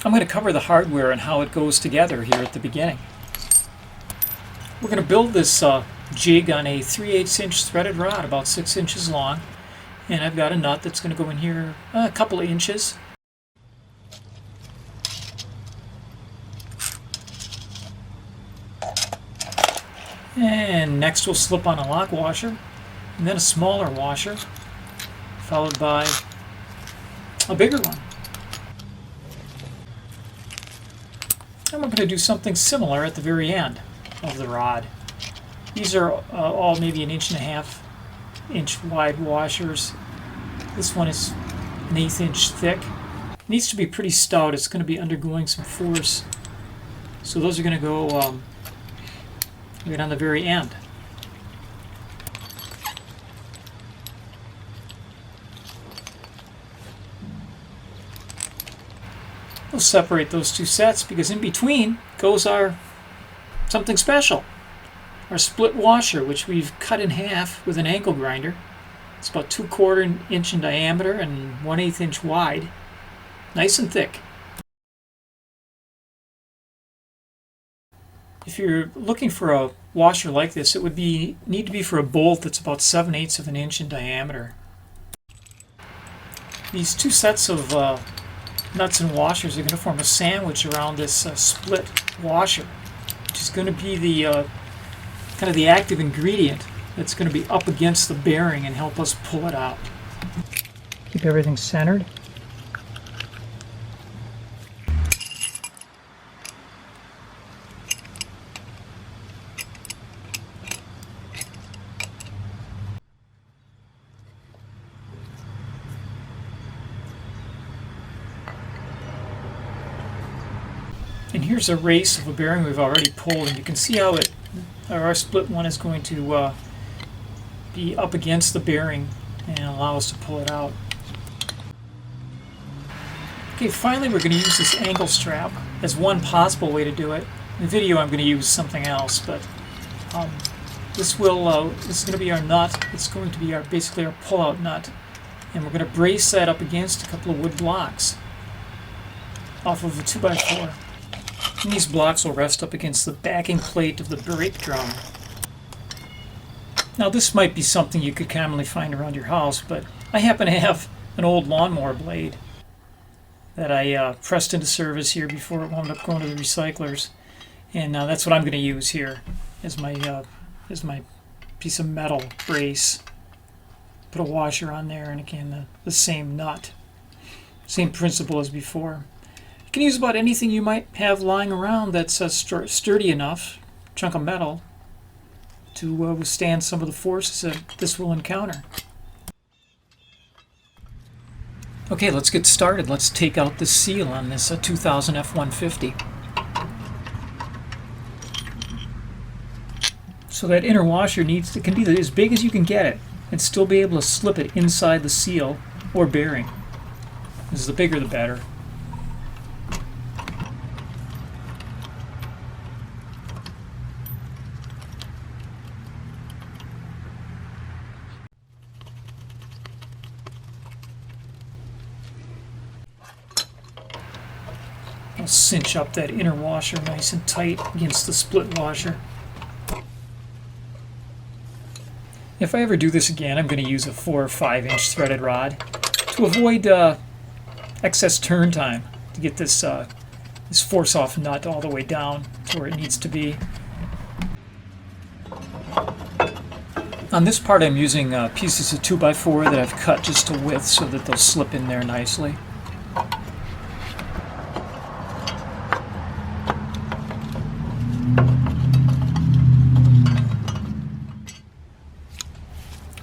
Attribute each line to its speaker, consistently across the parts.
Speaker 1: I'm going to cover the hardware and how it goes together here at the beginning. We're going to build this jig on a 3/8 inch threaded rod, about 6 inches long, and I've got a nut that's going to go in here a couple of inches. And next we'll slip on a lock washer, and then a smaller washer, followed by a bigger one. And we're going to do something similar at the very end of the rod. These are all maybe 1.5 inch wide washers. This one is 1/8 inch thick. It needs to be pretty stout. It's going to be undergoing some force. So those are going to go right on the very end. We'll separate those two sets because in between goes our something special. Our split washer, which we've cut in half with an angle grinder. It's about 2/4 inch in diameter and 1/8 inch wide. Nice and thick. If you're looking for a washer like this, it would need to be for a bolt that's about 7/8 of an inch in diameter. These two sets of nuts and washers are going to form a sandwich around this split washer, which is going to be the kind of the active ingredient that's going to be up against the bearing and help us pull it out. Keep everything centered. And here's a race of a bearing we've already pulled, and you can see how our split one is going to be up against the bearing and allow us to pull it out. Okay, finally we're going to use this angle strap as one possible way to do it. In the video I'm going to use something else, but this is going to be our nut. It's going to be basically our pull-out nut, and we're going to brace that up against a couple of wood blocks off of the 2x4. And these blocks will rest up against the backing plate of the brake drum. Now this might be something you could commonly find around your house, but I happen to have an old lawnmower blade that I pressed into service here before it wound up going to the recyclers, and that's what I'm going to use here as my piece of metal brace. Put a washer on there, and again the same nut, same principle as before. You can use about anything you might have lying around that's sturdy enough, chunk of metal, to withstand some of the forces that this will encounter. Okay, let's get started. Let's take out the seal on this 2000 F150. So that inner washer can be as big as you can get it and still be able to slip it inside the seal or bearing. This is the bigger the better. I'll cinch up that inner washer nice and tight against the split washer. If I ever do this again, I'm going to use a 4 or 5 inch threaded rod to avoid excess turn time, to get this force off nut all the way down to where it needs to be. On this part I'm using pieces of 2x4 that I've cut just to width so that they'll slip in there nicely.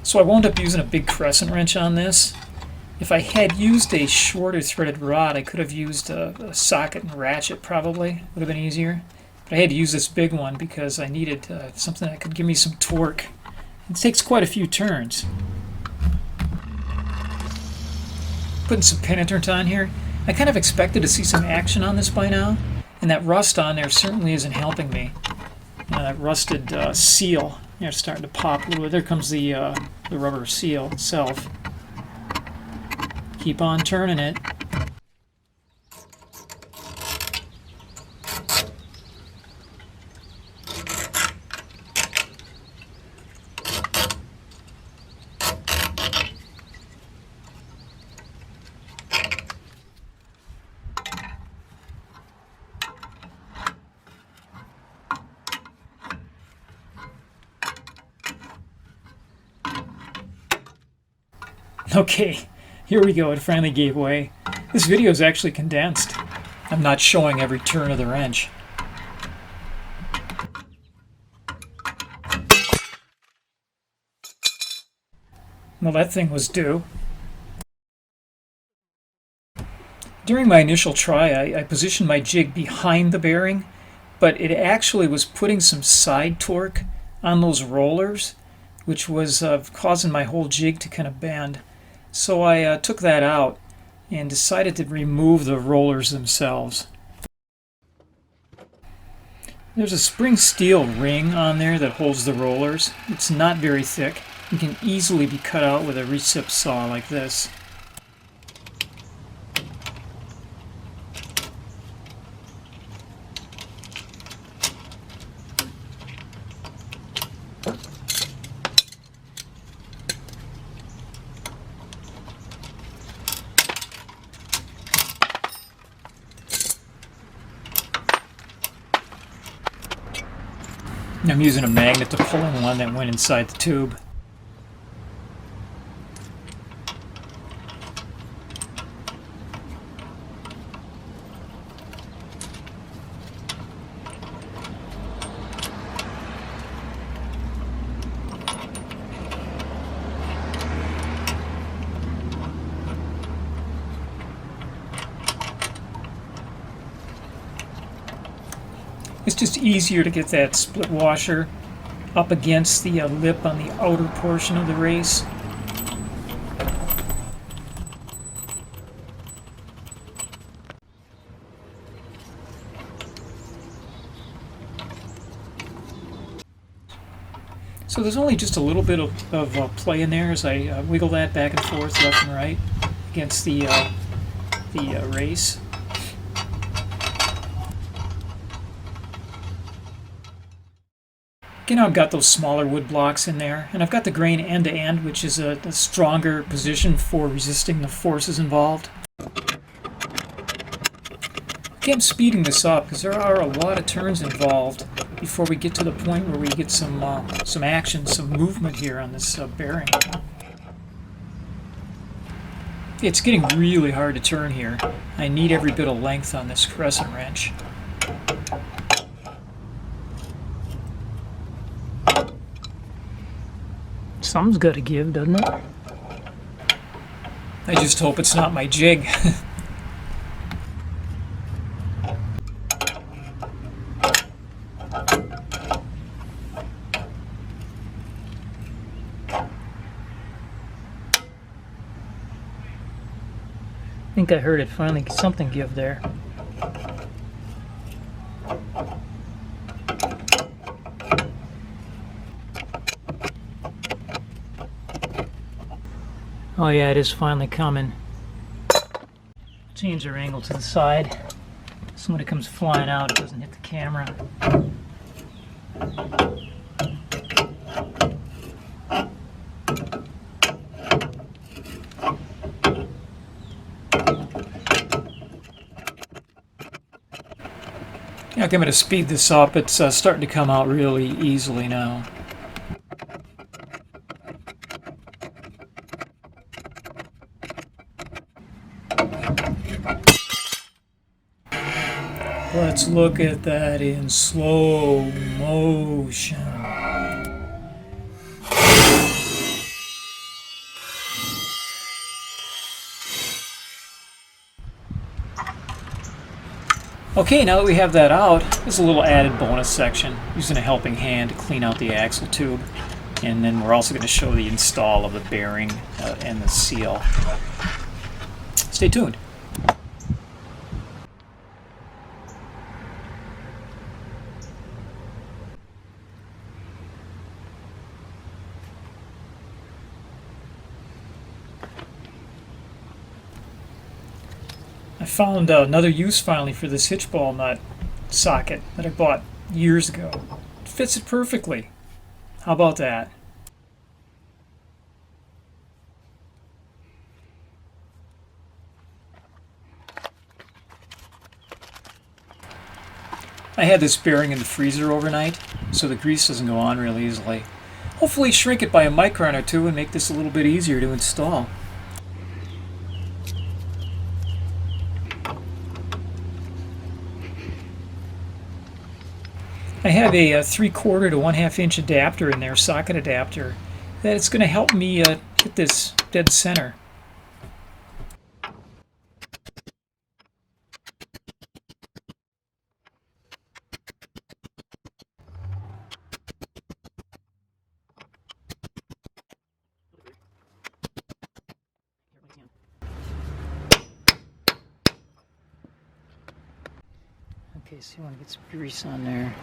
Speaker 1: So I wound up using a big crescent wrench on this. If I had used a shorter threaded rod, I could have used a socket and ratchet probably. Would have been easier. But I had to use this big one because I needed something that could give me some torque. It takes quite a few turns. Putting some penetrant on here. I kind of expected to see some action on this by now, and that rust on there certainly isn't helping me. That rusted seal, it's starting to pop a little bit. There comes the rubber seal itself. Keep on turning it. Okay, here we go. It finally gave way. This video is actually condensed. I'm not showing every turn of the wrench. Well, that thing was due. During my initial try, I positioned my jig behind the bearing, but it actually was putting some side torque on those rollers, which was causing my whole jig to kind of bend. So I took that out and decided to remove the rollers themselves. There's a spring steel ring on there that holds the rollers. It's not very thick. It can easily be cut out with a recip saw like this. I'm using a magnet to pull in one that went inside the tube. It's just easier to get that split washer up against the lip on the outer portion of the race. So there's only just a little bit of play in there as I wiggle that back and forth, left and right, against the race. Okay, now I've got those smaller wood blocks in there, and I've got the grain end to end, which is a stronger position for resisting the forces involved. Okay, I'm speeding this up because there are a lot of turns involved before we get to the point where we get some action, some movement here on this bearing. It's getting really hard to turn here. I need every bit of length on this crescent wrench. Something's got to give, doesn't it? I just hope it's not my jig. I think I heard it finally, something give there. Oh yeah, it is finally coming. Change our angle to the side so when it comes flying out it doesn't hit the camera. Yeah, I'm going to speed this up. It's starting to come out really easily now. Let's look at that in slow motion. Okay, now that we have that out, there's a little added bonus section using a helping hand to clean out the axle tube. And then we're also going to show the install of the bearing and the seal. Stay tuned. I found another use finally for this hitch ball nut socket that I bought years ago. It fits it perfectly. How about that? I had this bearing in the freezer overnight, so the grease doesn't go on real easily. Hopefully shrink it by a micron or two and make this a little bit easier to install. have a 3/4 to 1/2 inch adapter in there, socket adapter, that it's going to help me hit this dead center. Okay, so you want to get some grease on there.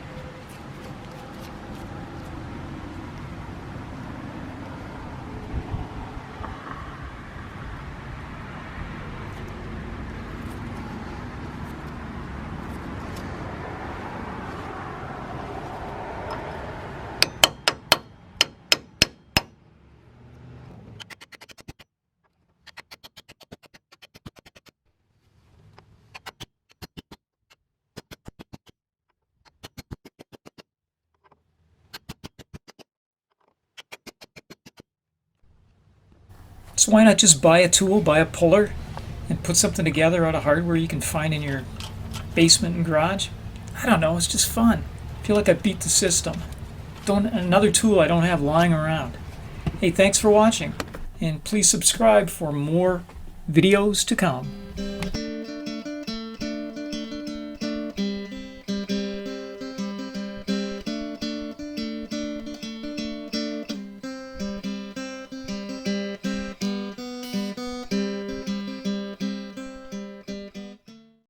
Speaker 1: So why not just buy a tool, buy a puller, and put something together out of hardware you can find in your basement and garage? I don't know, it's just fun. I feel like I beat the system. Another tool I don't have lying around. Hey, thanks for watching, and please subscribe for more videos to come.